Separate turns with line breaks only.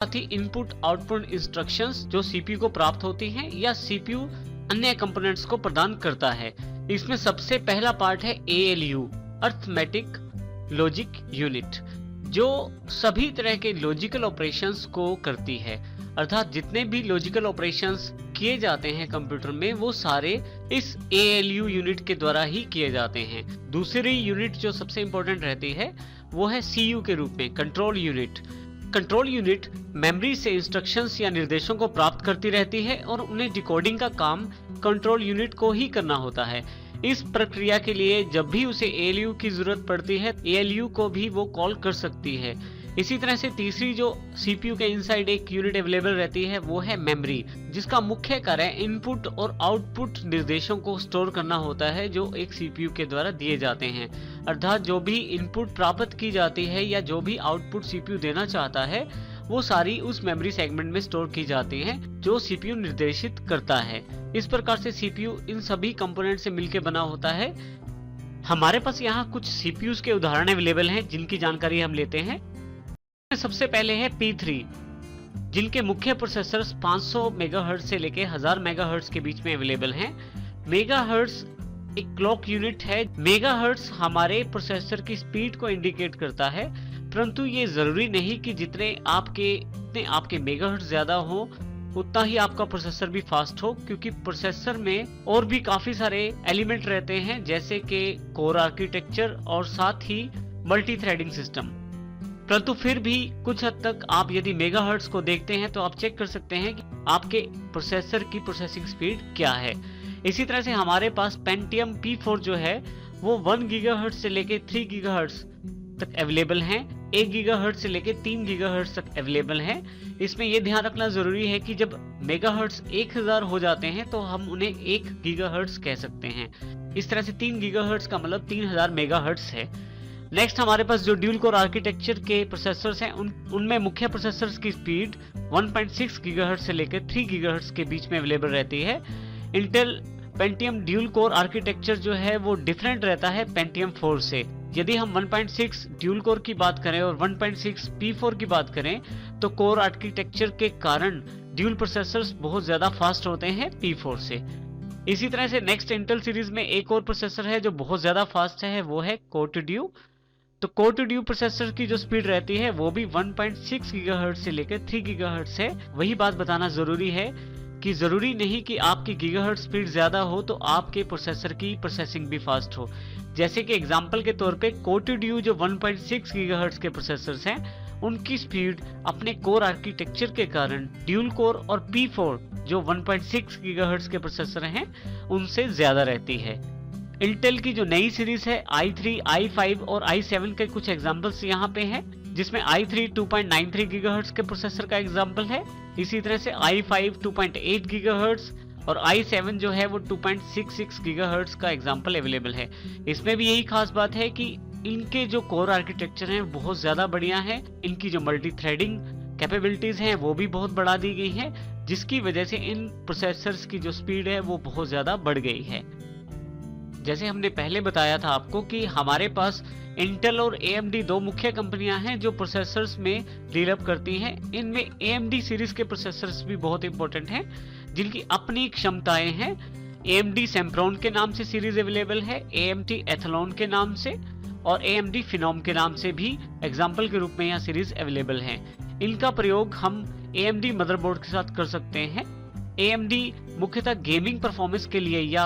साथ ही input output instructions जो CPU को प्राप्त होती हैं या सीपीयू अन्य कंपोनेंट्स को प्रदान करता है। इसमें सबसे पहला पार्ट है ALU, अर्थमेटिक लॉजिक यूनिट, जो सभी तरह के लॉजिकल ऑपरेशंस को करती है। अर्थात जितने भी लॉजिकल ऑपरेशंस किए जाते हैं कंप्यूटर में वो सारे इस ALU यूनिट के द्वारा ही किए जाते हैं। दूसरी यूनिट जो सबसे इंपॉर्टेंट रहती है वो है CU के रूप में, control unit. Control unit memory से इंस्ट्रक्शंस या निर्देशों को प्राप्त करती रहती है और उन्हें डिकोडिंग का काम कंट्रोल यूनिट को ही करना होता है। इस प्रक्रिया के लिए जब भी उसे ALU की जरूरत पड़ती है, ALU को भी वो कॉल कर सकती है। इसी तरह से तीसरी जो CPU के इनसाइड एक यूनिट अवेलेबल रहती है वो है मेमोरी, जिसका मुख्य कार्य इनपुट और आउटपुट निर्देशों को स्टोर करना होता है जो एक CPU के द्वारा दिए जाते हैं। अर्थात जो भी इनपुट प्राप्त की जाती है या जो भी आउटपुट CPU देना चाहता है वो सारी उस मेमोरी सेगमेंट में स्टोर की जाती हैं जो CPU निर्देशित करता है। इस प्रकार से CPU इन सभी कंपोनेंट से मिलकर बना होता है। हमारे पास यहाँ कुछ CPUs के उदाहरण अवेलेबल हैं जिनकी जानकारी हम लेते हैं। सबसे पहले है P3, जिनके मुख्य प्रोसेसर्स 500 मेगाहर्ट्ज से लेके 1000 मेगाहर्ट्ज के बीच में अवेलेबल हैं। मेगाहर्ट्ज एक क्लॉक यूनिट है। मेगाहर्ट्ज हमारे प्रोसेसर की स्पीड को इंडिकेट करता है, परंतु ये जरूरी नहीं कि जितने आपके मेगाहर्ट्ज ज्यादा हो उतना ही आपका प्रोसेसर भी फास्ट हो, क्योंकि प्रोसेसर में और भी काफी सारे एलिमेंट रहते हैं जैसे कि कोर आर्किटेक्चर और साथ ही मल्टी थ्रेडिंग सिस्टम। परंतु फिर भी कुछ हद तक आप यदि मेगाहर्ट्ज को देखते हैं तो आप चेक कर सकते हैं कि आपके प्रोसेसर की प्रोसेसिंग स्पीड क्या है। इसी तरह से हमारे पास पेंटियम P4 जो है वो 1 गीगाहर्ट्ज से लेके 3 गीगाहर्ट्ज तक अवेलेबल हैं, 1 गीगाहर्ट्ज से लेके 3 गीगाहर्ट्ज तक अवेलेबल हैं। इसमें यह ध्यान रखना जरूरी है कि जब मेगाहर्ट्ज 1000 हो जाते हैं तो हम उन्हें 1 गीगाहर्ट्ज कह सकते हैं। इस तरह से 3 गीगाहर्ट्ज का मतलब 3000 मेगाहर्ट्ज है। नेक्स्ट हमारे पास जो ड्यूल कोर आर्किटेक्चर के प्रोसेसर्स हैं उनमें मुख्य प्रोसेसर्स की स्पीड 1.6 गीगाहर्ट्ज से लेकर 3 गीगाहर्ट्ज के बीच में अवेलेबल रहती है। Intel Pentium dual core architecture जो है वो डिफरेंट रहता है पेंटियम 4 से। यदि हम 1.6 ड्यूल कोर की बात करें और 1.6 P4 की बात करें तो कोर आर्किटेक्चर के कारण ड्यूल प्रोसेसर्स बहुत ज्यादा फास्ट होते हैं P4 से। इसी तरह से नेक्स्ट इंटेल सीरीज में एक और प्रोसेसर है जो बहुत ज्यादा फास्ट है, वो है कोर टू ड्यू। तो कोर टू ड्यू प्रोसेसर की जो स्पीड रहती है वो भी 1.6 गीगाहर्ट्ज से लेकर 3 गीगाहर्ट्ज है। वही बात बताना जरूरी है कि जरूरी नहीं कि आपकी गीगाहर्ट्ज स्पीड ज्यादा हो तो आपके प्रोसेसर की प्रोसेसिंग भी फास्ट हो। जैसे कि एग्जांपल के तौर पे कोर टू ड्यू जो 1.6 गीगाहर्ट्ज के प्रोसेसर्स हैं उनकी स्पीड अपने कोर आर्किटेक्चर के कारण ड्यूल कोर और P4 जो 1.6 गीगाहर्ट्ज के प्रोसेसर हैं उनसे ज्यादा रहती है। इंटेल की जो नई सीरीज है i3, i5 और i7 के कुछ एग्जांपल्स यहाँ पे हैं, जिसमें i3 2.93 गीगाहर्ट्ज के प्रोसेसर का एग्जांपल है। इसी तरह से i5 2.8 गीगाहर्ट्ज और i7 जो है वो 2.66 गीगाहर्ट्ज का एग्जांपल अवेलेबल है। इसमें भी यही खास बात है कि इनके जो कोर आर्किटेक्चर हैं बहुत ज्यादा बढ़िया है। इनकी जो मल्टी थ्रेडिंग कैपेबिलिटीज हैं वो भी बहुत बढ़ा दी गई है, जिसकी वजह से इन प्रोसेसर्स की जो स्पीड है वो बहुत ज्यादा बढ़ गई है। जैसे हमने पहले बताया था आपको कि हमारे पास इंटेल और AMD दो मुख्य कंपनियां हैं जो प्रोसेसर्स में डील अप करती हैं। इनमें AMD सीरीज के प्रोसेसर्स भी बहुत इंपॉर्टेंट हैं जिनकी अपनी क्षमताएं हैं। AMD सेम्प्रोन के नाम से सीरीज अवेलेबल है, AMD एथलॉन के नाम से और AMD फिनोम के नाम से भी एग्जाम्पल के रूप में यह सीरीज अवेलेबल है। इनका प्रयोग हम AMD मदरबोर्ड के साथ कर सकते हैं। AMD मुख्यतः गेमिंग परफॉर्मेंस के लिए या